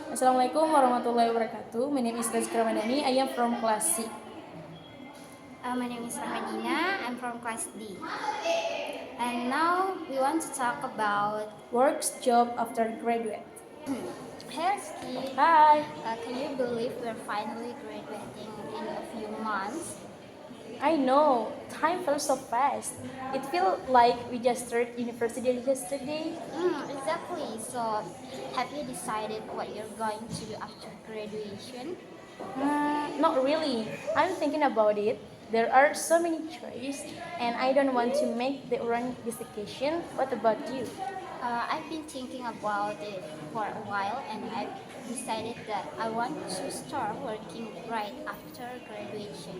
Assalamualaikum warahmatullahi wabarakatuh. My name is Rizky Ramadhani. I am from class C. My name is Ramadina. I'm from class D. And now we want to talk about Works, job after graduate. Hey Rizky. Hi. Can you believe we're finally graduating in a few months? I know, time felt so fast. It feels like we just started university yesterday. Exactly. So, have you decided what you're going to do after graduation? Not really. I'm thinking about it. There are so many choices, and I don't want to make the wrong decision. What about you? I've been thinking about it for a while, and I've decided that I want to start working right after graduation.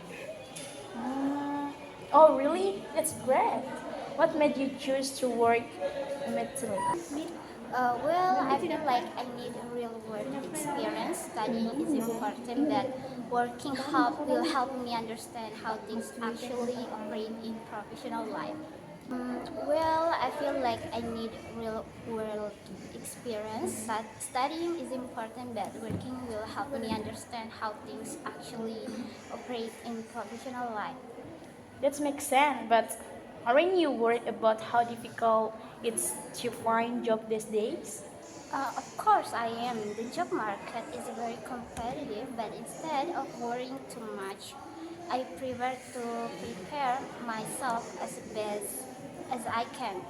Mm, oh, really? That's great. What made you choose to work immediately? I feel like I need a real world experience. Studying is important, but working will help me understand how things actually operate in professional life. I feel like I need real world experience. But studying is important, but working will help me understand how things actually operate in professional life. That makes sense, but aren't you worried about how difficult it's to find job these days? Of course, I am. The job market is very competitive, but instead of worrying too much, I prefer to prepare myself as best as I can.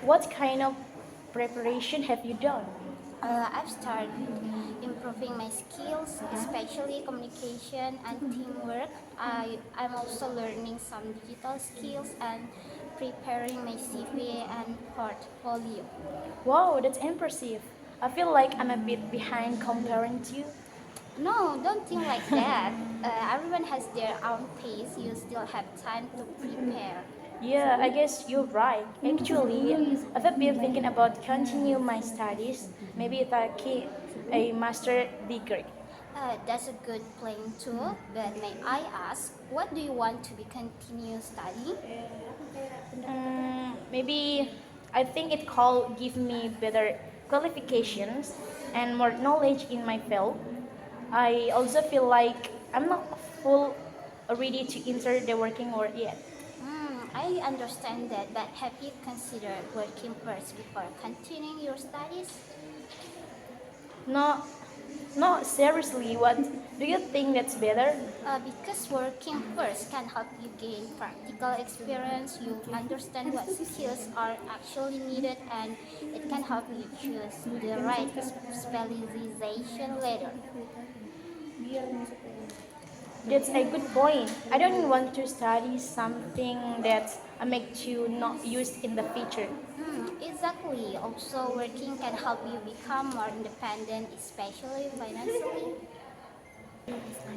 What kind of preparation have you done? I've started improving my skills, especially communication and teamwork. I'm also learning some digital skills and preparing my CV and portfolio. Wow, that's impressive. I feel like I'm a bit behind comparing to you. No, don't think like that. Everyone has their own pace. You still have time to prepare. Yeah, I guess you're right. Actually, I've been thinking about continue my studies, maybe taking a master degree. That's a good plan too. But may I ask, what do you want to be continue studying? Maybe I think it could give me better qualifications and more knowledge in my field. I also feel like I'm not full ready to enter the working world yet. I understand that, but have you considered working first before continuing your studies? No, no, seriously, what do you think that's better? Because working first can help you gain practical experience, you understand what skills are actually needed, and it can help you choose the right specialization later. That's a good point. I don't want to study something that I make to not use in the future. Exactly. Also, working can help you become more independent, especially financially.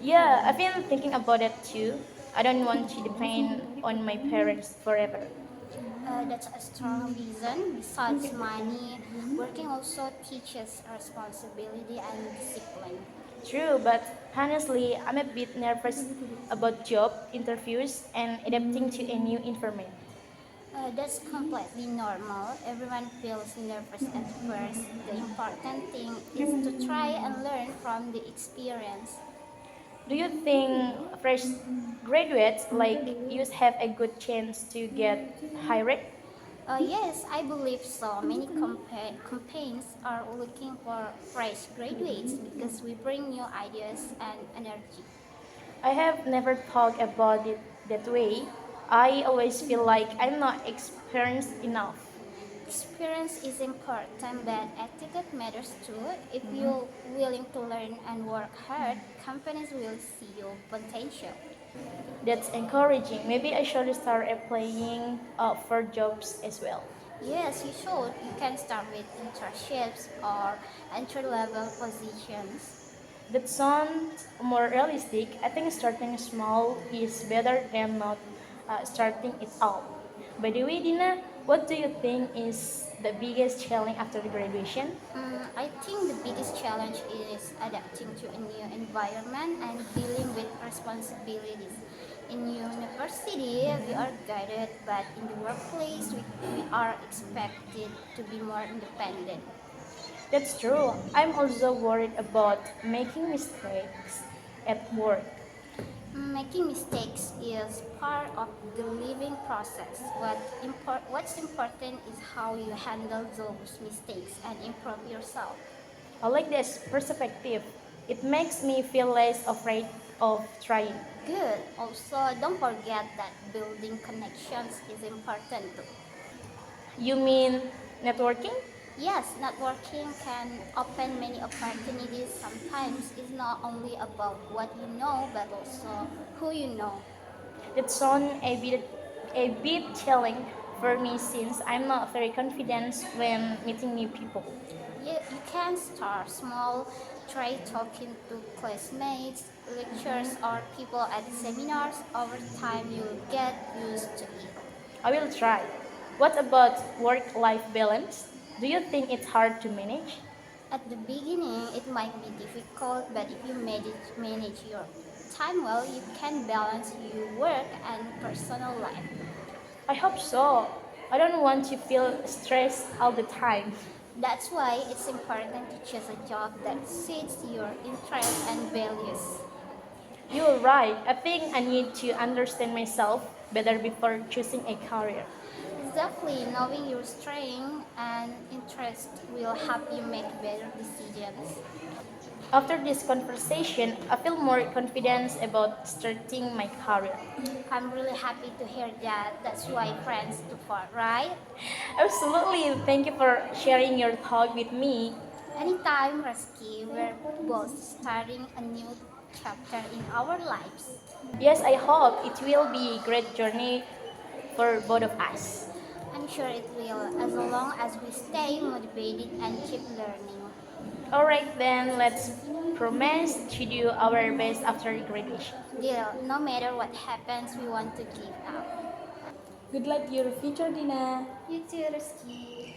Yeah, I've been thinking about it too. I don't want to depend on my parents forever. That's a strong reason. Besides money, working also teaches responsibility and discipline. True, but honestly, I'm a bit nervous about job interviews and adapting to a new environment. That's completely normal. Everyone feels nervous at first. The important thing is to try and learn from the experience. Do you think fresh graduates like you have a good chance to get hired? Yes, I believe so. Many campaigns are looking for fresh graduates because we bring new ideas and energy. I have never thought about it that way. I always feel like I'm not experienced enough. Experience is important, but attitude matters too. If you're willing to learn and work hard, companies will see your potential. That's encouraging. Maybe I should start applying for jobs as well. Yes, you should. You can start with internships or entry level positions. That sounds more realistic. I think starting small is better than not starting it all. By the way, Dina, what do you think is the biggest challenge after graduation? I think the biggest challenge is adapting to a new environment and dealing with responsibilities. In university, we are guided, but in the workplace, we are expected to be more independent. That's true. I'm also worried about making mistakes at work. Making mistakes is part of the living process. What's important is how you handle those mistakes and improve yourself. I like this perspective. It makes me feel less afraid of trying. Good. Also, don't forget that building connections is important too. You mean networking? Yes, networking can open many opportunities. Sometimes it's not only about what you know, but also who you know. That sounds a bit chilling for me since I'm not very confident when meeting new people. You can start small, try talking to classmates, lecturers, or people at seminars. Over time, you'll get used to it. I will try. What about work life balance? Do you think it's hard to manage? At the beginning, it might be difficult, but if you manage your time well, you can balance your work and personal life. I hope so. I don't want to feel stressed all the time. That's why it's important to choose a job that suits your interests and values. You're right. I think I need to understand myself better before choosing a career. Exactly, knowing your strengths and interests will help you make better decisions. After this conversation, I feel more confident about starting my career. I'm really happy to hear that. That's why friends to far, right? Absolutely. Thank you for sharing your thought with me. Anytime, Reski, we're both starting a new chapter in our lives. Yes, I hope it will be a great journey for both of us. I'm sure it will, as long as we stay motivated and keep learning. Alright then, let's promise to do our best after graduation. Deal, no matter what happens, we want to give up. Good luck to your future, Dina. You too, Reski.